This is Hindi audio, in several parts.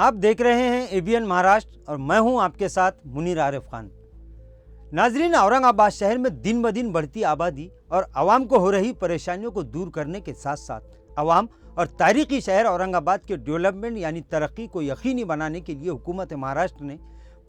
आप देख रहे हैं एबीएन महाराष्ट्र और मैं हूं आपके साथ मुनीर आरिफ खान। नाजरीन, औरंगाबाद शहर में दिन ब दिन बढ़ती आबादी और आवाम को हो रही परेशानियों को दूर करने के साथ साथ आवाम और तारीखी शहर औरंगाबाद के डेवलपमेंट यानी तरक्की को यकीनी बनाने के लिए हुकूमत महाराष्ट्र ने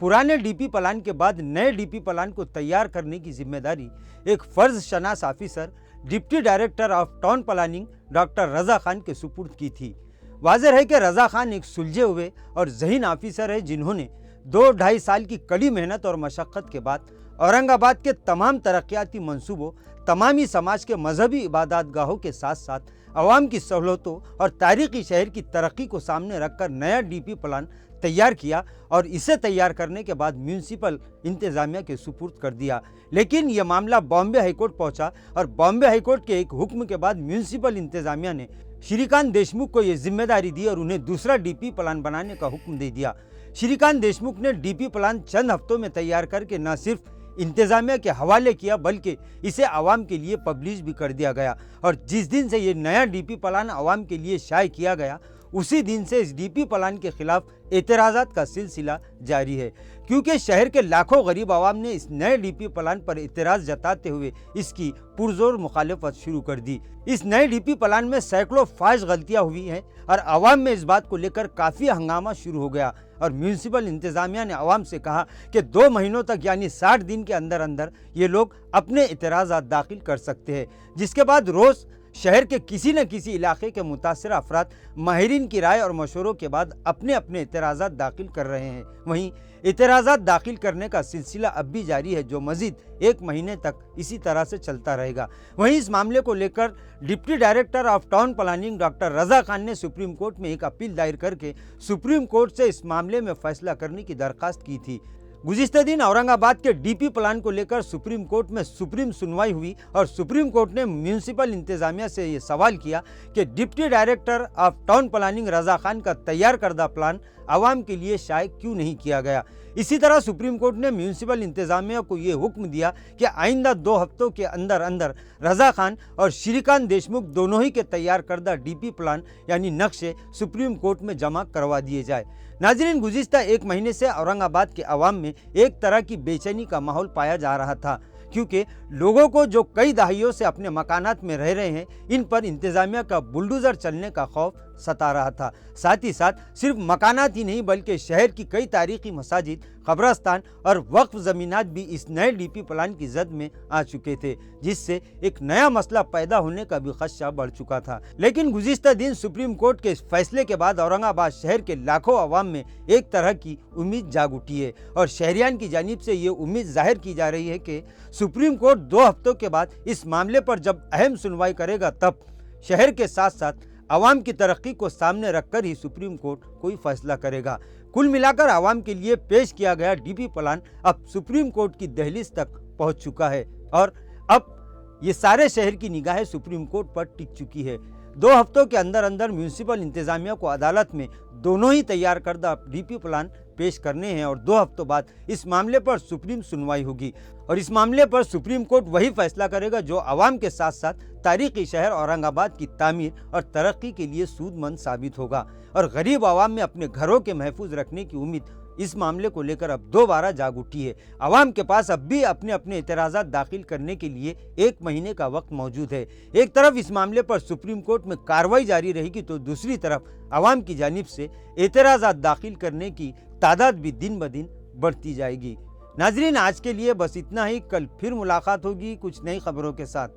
पुराने डीपी प्लान के बाद नए डीपी प्लान को तैयार करने की जिम्मेदारी एक फर्ज शनास officer deputy director of town planning doctor Raza Khan के सुपुर्द की थी। वाज़ेह है कि रजा खान एक सुलझे हुए और ज़हीन ऑफिसर है जिन्होंने 2-2.5 साल की कड़ी मेहनत और मशक्क़त के बाद औरंगाबाद के तमाम तरक्याती मंसूबों, तमामी समाज के मजहबी इबादत गाहों के साथ साथ आवाम की सहूलतों और तारीखी शहर की तरक्की को सामने रखकर नया डीपी प्लान तैयार किया और इसे तैयार करने के बाद म्यूनसिपल इंतज़ामिया के सुपुर्द कर दिया। लेकिन यह मामला बॉम्बे हाईकोर्ट पहुंचा और बॉम्बे हाईकोर्ट के एक हुक्म के बाद म्यूनसिपल इंतज़ामिया ने श्रीकांत देशमुख को यह जिम्मेदारी दी और उन्हें दूसरा डीपी प्लान बनाने का हुक्म दे दिया। श्रीकांत देशमुख ने डीपी प्लान चंद हफ्तों में तैयार करके न सिर्फ इंतज़ामिया के हवाले किया बल्कि इसे आवाम के लिए पब्लिश भी कर दिया गया और जिस दिन से ये नया डीपी प्लान आवाम के लिए शाये किया गया उसी दिन से इस डीपी प्लान के खिलाफ एतराज़ात का सिलसिला जारी है, क्योंकि शहर के लाखों गरीब आवाम ने इस नए डीपी प्लान पर एतराज़ जताते हुए इसकी पुरजोर मुखालफत शुरू कर दी। इस नए डीपी प्लान में सैकड़ों फाश गलतियां हुई हैं और आवाम में इस बात को लेकर काफ़ी हंगामा शुरू हो गया और म्यूनसिपल इंतज़ामिया ने आवाम से कहा कि 2 महीनों तक यानी 60 दिन के अंदर अंदर ये लोग अपने एतराज़ात दाखिल कर सकते हैं, जिसके बाद रोज़ शहर के किसी न किसी इलाके के मुतासिर अफराद माहिरीन की राय और मशवरों के बाद अपने अपने एतराज़ात दाखिल कर रहे हैं। वहीं एतराज़ात दाखिल करने का सिलसिला अब भी जारी है, जो मज़ीद 1 महीने तक इसी तरह से चलता रहेगा। वहीं इस मामले को लेकर deputy director of town planning doctor Raza Khan ने सुप्रीम कोर्ट में एक अपील दायर करके सुप्रीम कोर्ट से इस मामले में फैसला करने की दरख्वास्त की थी। गुज़िश्ता दिन औरंगाबाद के डीपी प्लान को लेकर सुप्रीम कोर्ट में सुप्रीम सुनवाई हुई और सुप्रीम कोर्ट ने म्यूनसिपल इंतज़ामिया से ये सवाल किया कि deputy director of town planning Raza Khan का तैयार करदा प्लान आवाम के लिए शाये क्यों नहीं किया गया। इसी तरह सुप्रीम कोर्ट ने म्यूनसिपल इंतज़ामिया को ये हुक्म दिया कि आइंदा 2 हफ्तों के अंदर अंदर रजा खान और श्रीकांत देशमुख दोनों ही के तैयार करदा डीपी प्लान यानी नक्शे सुप्रीम कोर्ट में जमा करवा दिए जाए। नाज़रीन, गुज़िश्ता 1 महीने से औरंगाबाद के अवाम में एक तरह की बेचैनी का माहौल पाया जा रहा था, क्योंकि लोगों को जो कई दहाइयों से अपने मकानात में रह रहे हैं इन पर इंतज़ामिया का बुलडोज़र चलने का खौफ सता रहा था। साथ ही साथ सिर्फ मकानात ही नहीं बल्कि शहर की कई तारीखी मसाजिद, कब्रस्तान और वक्फ ज़मीनात भी इस नए डीपी प्लान की जद में आ चुके थे, जिससे एक नया मसला पैदा होने का भी खदशा बढ़ चुका था। लेकिन गुज़िश्ता दिन सुप्रीम कोर्ट के इस फैसले के बाद औरंगाबाद शहर के लाखों अवाम में एक तरह की उम्मीद जाग उठी है और शहरियान की जानिब से ये उम्मीद जाहिर की जा रही है कि सुप्रीम कोर्ट 2 हफ्तों के बाद इस मामले पर जब अहम सुनवाई करेगा तब शहर के साथ साथ आवाम की तरक्की को सामने रखकर ही सुप्रीम कोर्ट कोई फैसला करेगा। कुल मिलाकर आवाम के लिए पेश किया गया डीपी प्लान अब सुप्रीम कोर्ट की दहलीज तक पहुंच चुका है और अब ये सारे शहर की निगाहें सुप्रीम कोर्ट पर टिक चुकी है। 2 हफ्तों के अंदर अंदर म्यूनसिपल इंतज़ामिया को अदालत में दोनों ही तैयार करदा डीपी प्लान पेश करने हैं और 2 हफ्तों बाद इस मामले पर सुप्रीम सुनवाई होगी और इस मामले पर सुप्रीम कोर्ट वही फैसला करेगा जो आवाम के साथ साथ तारीखी शहर औरंगाबाद की तामीर और तरक्की के लिए सूदमंद साबित होगा और गरीब आवाम में अपने घरों के महफूज रखने की उम्मीद इस मामले को लेकर अब दोबारा जाग उठी है। आवाम के पास अब भी अपने अपने एतराज़ात दाखिल करने के लिए 1 महीने का वक्त मौजूद है। एक तरफ इस मामले पर सुप्रीम कोर्ट में कार्रवाई जारी रहेगी तो दूसरी तरफ आवाम की जानिब से एतराज़ात दाखिल करने की तादाद भी दिन ब दिन बढ़ती जाएगी। नाजरीन, आज के लिए बस इतना ही। कल फिर मुलाकात होगी कुछ नई खबरों के साथ।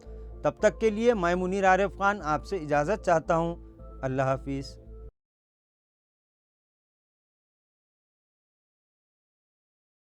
तब तक के लिए मैं मुनीर आरिफ खान आपसे इजाज़त चाहता हूँ। अल्लाह हाफिज़।